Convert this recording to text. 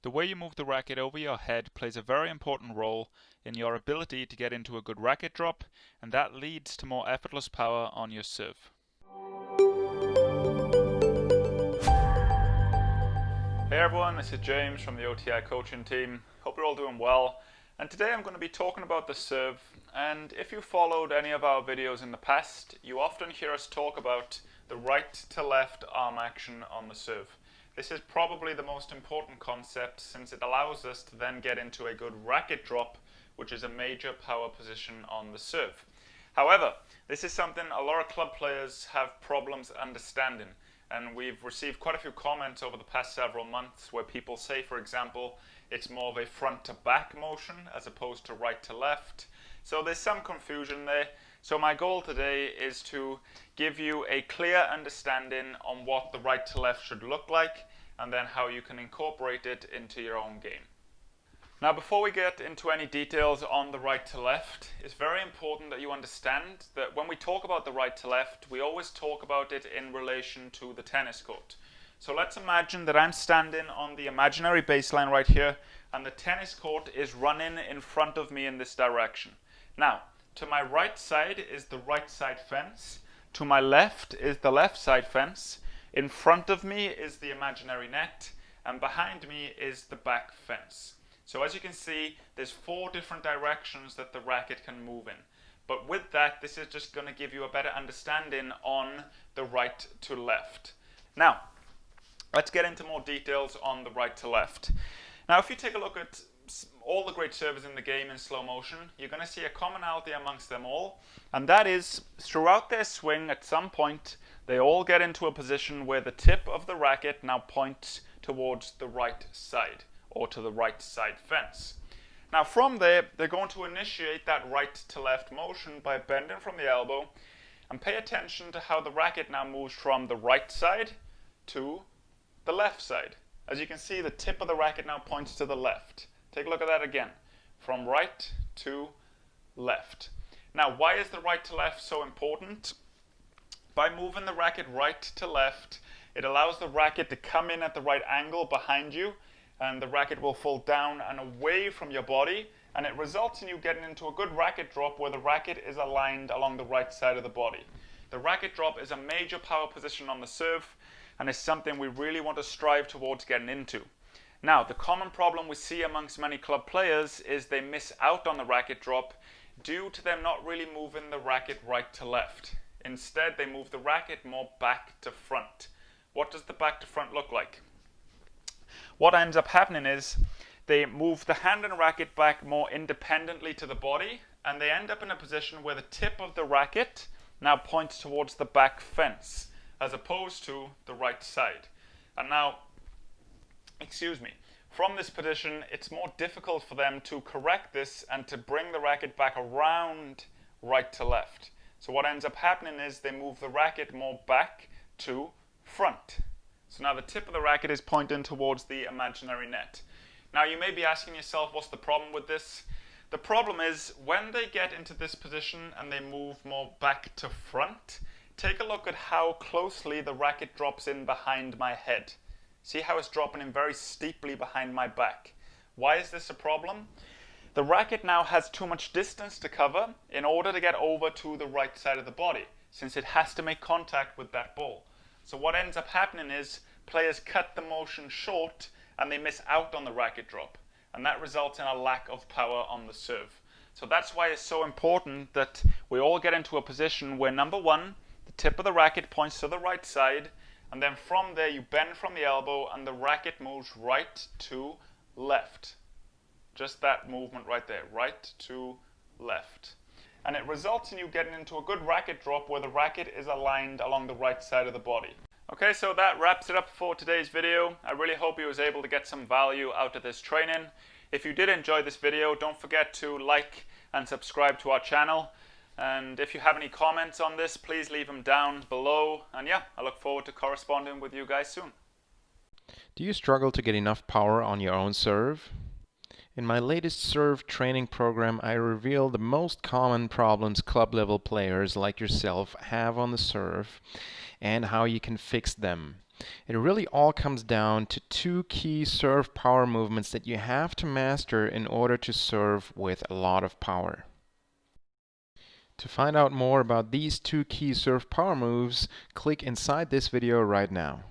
The way you move the racket over your head plays a very important role in your ability to get into a good racket drop, and that leads to more effortless power on your serve. Hey everyone, this is James from the OTI coaching team. Hope you're all doing well. And today I'm going to be talking about the serve. And if you followed any of our videos in the past, you often hear us talk about the right to left arm action on the serve. This is probably the most important concept since it allows us to then get into a good racket drop, which is a major power position on the serve. However, this is something a lot of club players have problems understanding. And we've received quite a few comments over the past several months where people say, for example, it's more of a front to back motion as opposed to right to left. So there's some confusion there. So my goal today is to give you a clear understanding on what the right to left should look like and then how you can incorporate it into your own game. Now, before we get into any details on the right to left, it's very important that you understand that when we talk about the right to left, we always talk about it in relation to the tennis court. So let's imagine that I'm standing on the imaginary baseline right here, and the tennis court is running in front of me in this direction. Now, to my right side is the right side fence, to my left is the left side fence, in front of me is the imaginary net, and behind me is the back fence. So as you can see, there's 4 different directions that the racket can move in. But with that, this is just going to give you a better understanding on the right to left. Now, let's get into more details on the right to left. Now, if you take a look at all the great servers in the game in slow motion, you're going to see a commonality amongst them all. And that is, throughout their swing, at some point, they all get into a position where the tip of the racket now points towards the right side, or to the right side fence. Now from there, they're going to initiate that right to left motion by bending from the elbow, and pay attention to how the racket now moves from the right side to the left side. As you can see, the tip of the racket now points to the left. Take a look at that again, from right to left. Now, why is the right to left so important? By moving the racket right to left, it allows the racket to come in at the right angle behind you, and the racket will fall down and away from your body, and it results in you getting into a good racket drop where the racket is aligned along the right side of the body. The racket drop is a major power position on the serve, and is something we really want to strive towards getting into. Now, the common problem we see amongst many club players is they miss out on the racket drop due to them not really moving the racket right to left. Instead, they move the racket more back to front. What does the back to front look like? What ends up happening is they move the hand and racket back more independently to the body, and they end up in a position where the tip of the racket now points towards the back fence as opposed to the right side. And now, from this position, it's more difficult for them to correct this and to bring the racket back around right to left. So what ends up happening is they move the racket more back to front. So now the tip of the racket is pointing towards the imaginary net. Now you may be asking yourself, what's the problem with this? The problem is when they get into this position and they move more back to front, take a look at how closely the racket drops in behind my head. See how it's dropping in very steeply behind my back. Why is this a problem? The racket now has too much distance to cover in order to get over to the right side of the body, since it has to make contact with that ball. So what ends up happening is players cut the motion short and they miss out on the racket drop. And that results in a lack of power on the serve. So that's why it's so important that we all get into a position where, number one, the tip of the racket points to the right side, and then from there you bend from the elbow and the racket moves right to left. Just that movement right there, right to left. And it results in you getting into a good racket drop where the racket is aligned along the right side of the body. Okay, so that wraps it up for today's video. I really hope you was able to get some value out of this training. If you did enjoy this video, don't forget to like and subscribe to our channel. And if you have any comments on this, please leave them down below. And yeah, I look forward to corresponding with you guys soon. Do you struggle to get enough power on your own serve? In my latest serve training program, I reveal the most common problems club level players like yourself have on the serve and how you can fix them. It really all comes down to two key serve power movements that you have to master in order to serve with a lot of power. To find out more about these two key serve power moves, click inside this video right now.